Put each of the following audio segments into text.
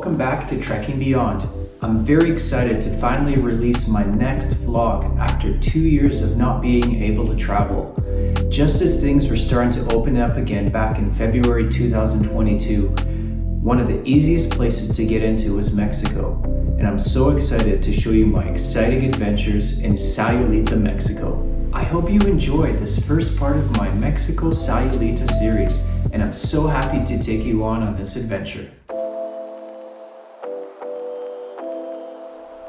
welcome back to Trekking Beyond. I'm very excited to finally release my next vlog after 2 years of not being able to travel. Just as things were starting to open up again back in February 2022, one of the easiest places to get into was Mexico, and I'm so excited to show you my exciting adventures in Sayulita, Mexico. I hope you enjoy this first part of my Mexico Sayulita series, and I'm so happy to take you on this adventure.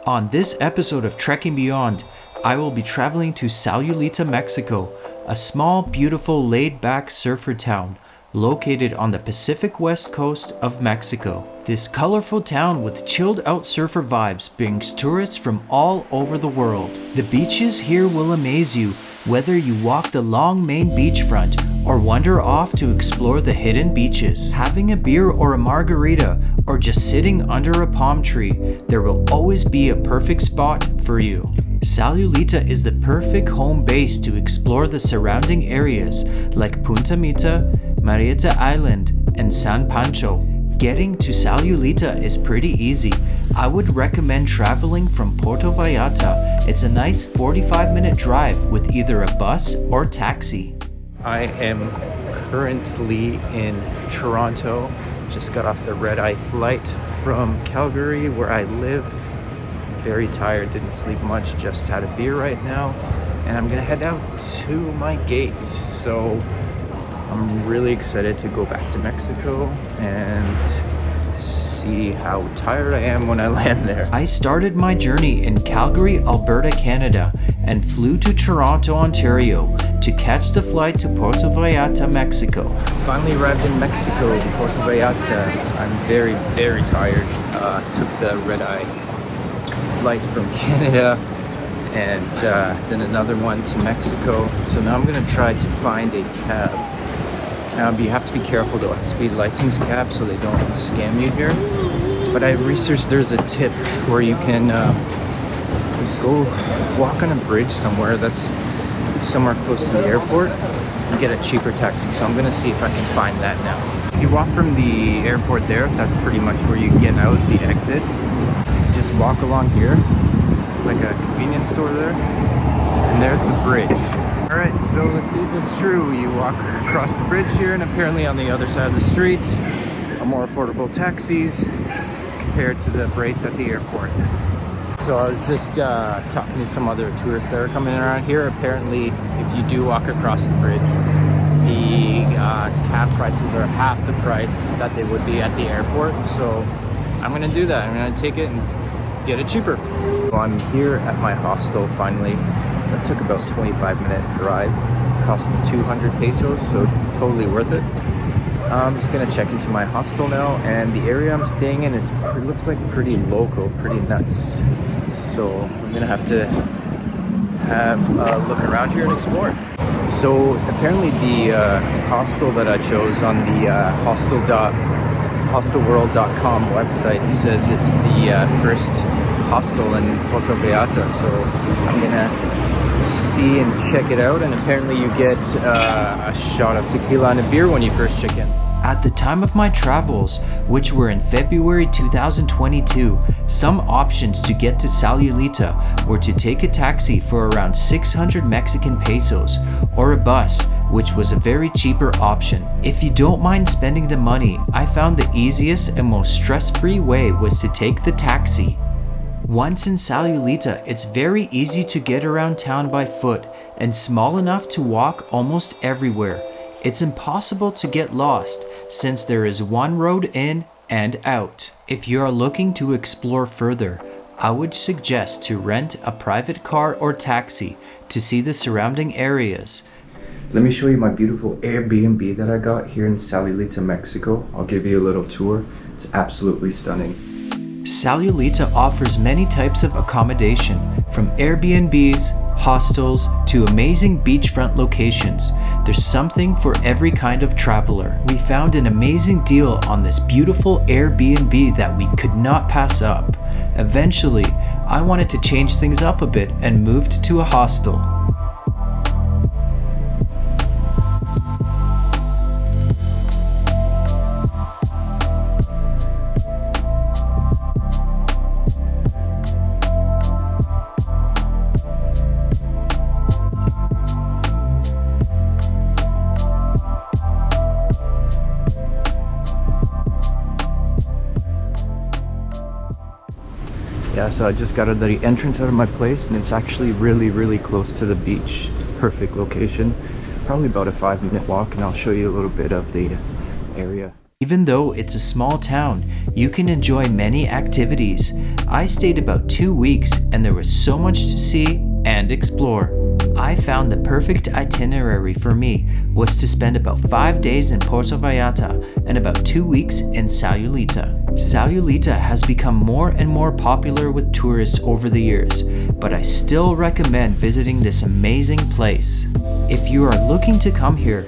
On this episode of Trekking Beyond, I will be traveling to Sayulita, Mexico, a small, beautiful, laid-back surfer town located on the Pacific West coast of Mexico. This colorful town with chilled-out surfer vibes brings tourists from all over the world. The beaches here will amaze you, whether you walk the long main beachfront or wander off to explore the hidden beaches. Having a beer or a margarita, or just sitting under a palm tree, there will always be a perfect spot for you. Sayulita is the perfect home base to explore the surrounding areas like Punta Mita, Marieta Island, and San Pancho. Getting to Sayulita is pretty easy. I would recommend traveling from Puerto Vallarta. It's a nice 45-minute drive with either a bus or taxi. I am currently in Toronto. Just got off the red-eye flight from Calgary, where I live. Very tired, didn't sleep much, just had a beer right now. And I'm gonna head out to my gates. So I'm really excited to go back to Mexico and see how tired I am when I land there. I started my journey in Calgary, Alberta, Canada, and flew to Toronto, Ontario to catch the flight to Puerto Vallarta, Mexico. Finally arrived in Mexico, Puerto Vallarta. I'm very, very tired. Took the red-eye flight from Canada and then another one to Mexico. So now I'm gonna try to find a cab. You have to be careful though, speed license cab, so they don't scam you here. But I researched there's a tip where you can go walk on a bridge somewhere that's somewhere close to the airport and get a cheaper taxi. So I'm gonna see if I can find that now. If you walk from the airport there, that's pretty much where you get out, the exit. Just walk along here. It's like a convenience store there. And there's the bridge. Alright, so let's see if it's true. You walk across the bridge here, and apparently on the other side of the street are more affordable taxis compared to the rates at the airport. So I was just talking to some other tourists that are coming around here. Apparently, if you do walk across the bridge, the cab prices are half the price that they would be at the airport. So I'm gonna do that. I'm gonna take it and get it cheaper. So I'm here at my hostel finally. That took about 25-minute drive. Cost 200 pesos, so totally worth it. I'm just gonna check into my hostel now, and the area I'm staying in looks like pretty local, pretty nuts. So I'm gonna have to have a look around here and explore. So apparently the hostel that I chose on the hostelworld.com website says it's the first hostel in Puerto Vallarta. So I'm gonna see and check it out, and apparently you get a shot of tequila and a beer when you first check in. At the time of my travels, which were in February 2022, some options to get to Sayulita were to take a taxi for around 600 Mexican pesos or a bus, which was a very cheaper option. If you don't mind spending the money, I found the easiest and most stress-free way was to take the taxi. Once in Sayulita, it's very easy to get around town by foot and small enough to walk almost everywhere. It's impossible to get lost since there is one road in and out. If you are looking to explore further, I would suggest to rent a private car or taxi to see the surrounding areas. Let me show you my beautiful Airbnb that I got here in Sayulita, Mexico. I'll give you a little tour. It's absolutely stunning. Sayulita offers many types of accommodation, from Airbnbs, hostels, to amazing beachfront locations. There's something for every kind of traveler. We found an amazing deal on this beautiful Airbnb that we could not pass up. Eventually, I wanted to change things up a bit and moved to a hostel. Yeah, so I just got the entrance out of my place, and it's actually really close to the beach. It's a perfect location. Probably about a 5-minute walk, and I'll show you a little bit of the area. Even though it's a small town, you can enjoy many activities. I stayed about 2 weeks, and there was so much to see and explore. I found the perfect itinerary for me was to spend about 5 days in Puerto Vallarta and about 2 weeks in Sayulita. Sayulita has become more and more popular with tourists over the years, but I still recommend visiting this amazing place. If you are looking to come here,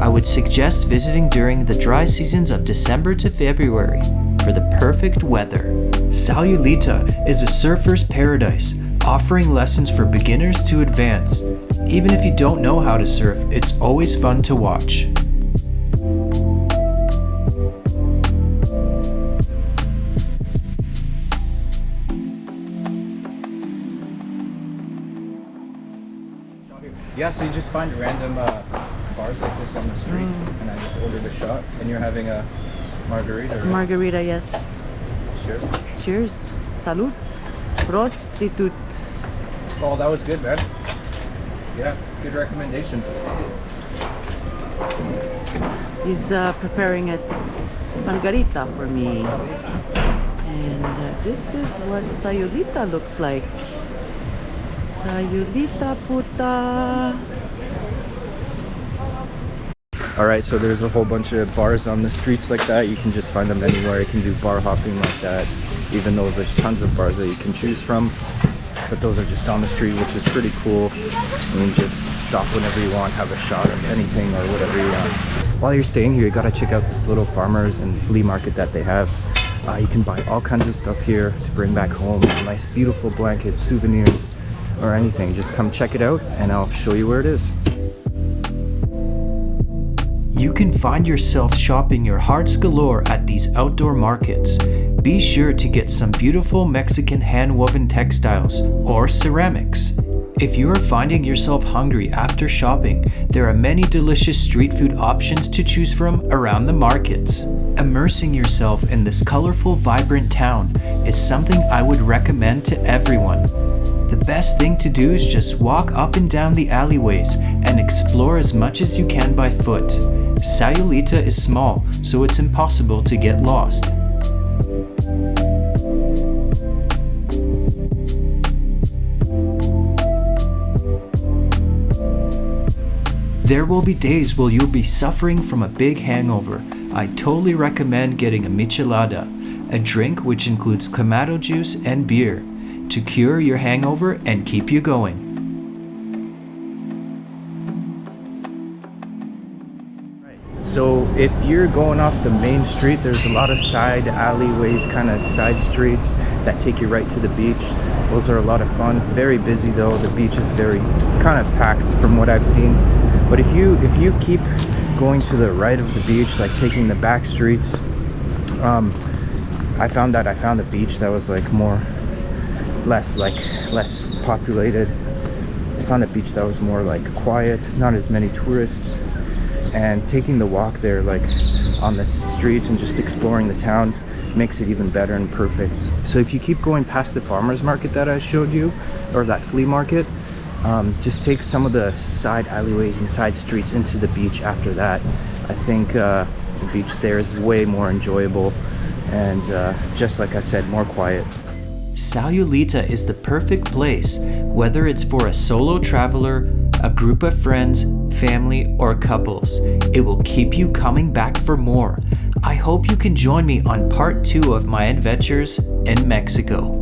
I would suggest visiting during the dry seasons of December to February for the perfect weather. Sayulita is a surfer's paradise, offering lessons for beginners to advanced. Even if you don't know how to surf, it's always fun to watch. Yeah, so you just find random bars like this on the street, and I just ordered a shot, and you're having a margarita, right? Margarita, yes. Cheers. Cheers. Salud. Prostitute. Oh, that was good, man. Yeah, good recommendation. He's preparing a margarita for me. And this is what Sayulita looks like. Sayulita puta. Alright, so there's a whole bunch of bars on the streets like that. You can just find them anywhere. You can do bar hopping like that, even though there's tons of bars that you can choose from. But those are just on the street, which is pretty cool. You can just stop whenever you want, have a shot of anything or whatever you want. While you're staying here, you gotta check out this little farmers and flea market that they have. You can buy all kinds of stuff here to bring back home. Nice, beautiful blankets, souvenirs, or anything. Just come check it out and I'll show you where it is. You can find yourself shopping your heart's galore at these outdoor markets. Be sure to get some beautiful Mexican hand-woven textiles or ceramics. If you are finding yourself hungry after shopping, there are many delicious street food options to choose from around the markets. Immersing yourself in this colorful, vibrant town is something I would recommend to everyone. The best thing to do is just walk up and down the alleyways and explore as much as you can by foot. Sayulita is small, so it's impossible to get lost. There will be days where you'll be suffering from a big hangover. I totally recommend getting a michelada, a drink which includes clamato juice and beer, to cure your hangover and keep you going. So if you're going off the main street, there's a lot of side alleyways, kind of side streets that take you right to the beach. Those are a lot of fun. Very busy though. The beach is very kind of packed from what I've seen. But if you keep going to the right of the beach, like taking the back streets, I found a beach that was like less populated. I found a beach that was more like quiet, not as many tourists. And taking the walk there, like on the streets and just exploring the town, makes it even better and perfect. So if you keep going past the farmers market that I showed you, or that flea market, just take some of the side alleyways and side streets into the beach after that. I think the beach there is way more enjoyable and just like I said, more quiet. Sayulita is the perfect place, whether it's for a solo traveler, a group of friends, family, or couples. It will keep you coming back for more. I hope you can join me on part 2 of my adventures in Mexico.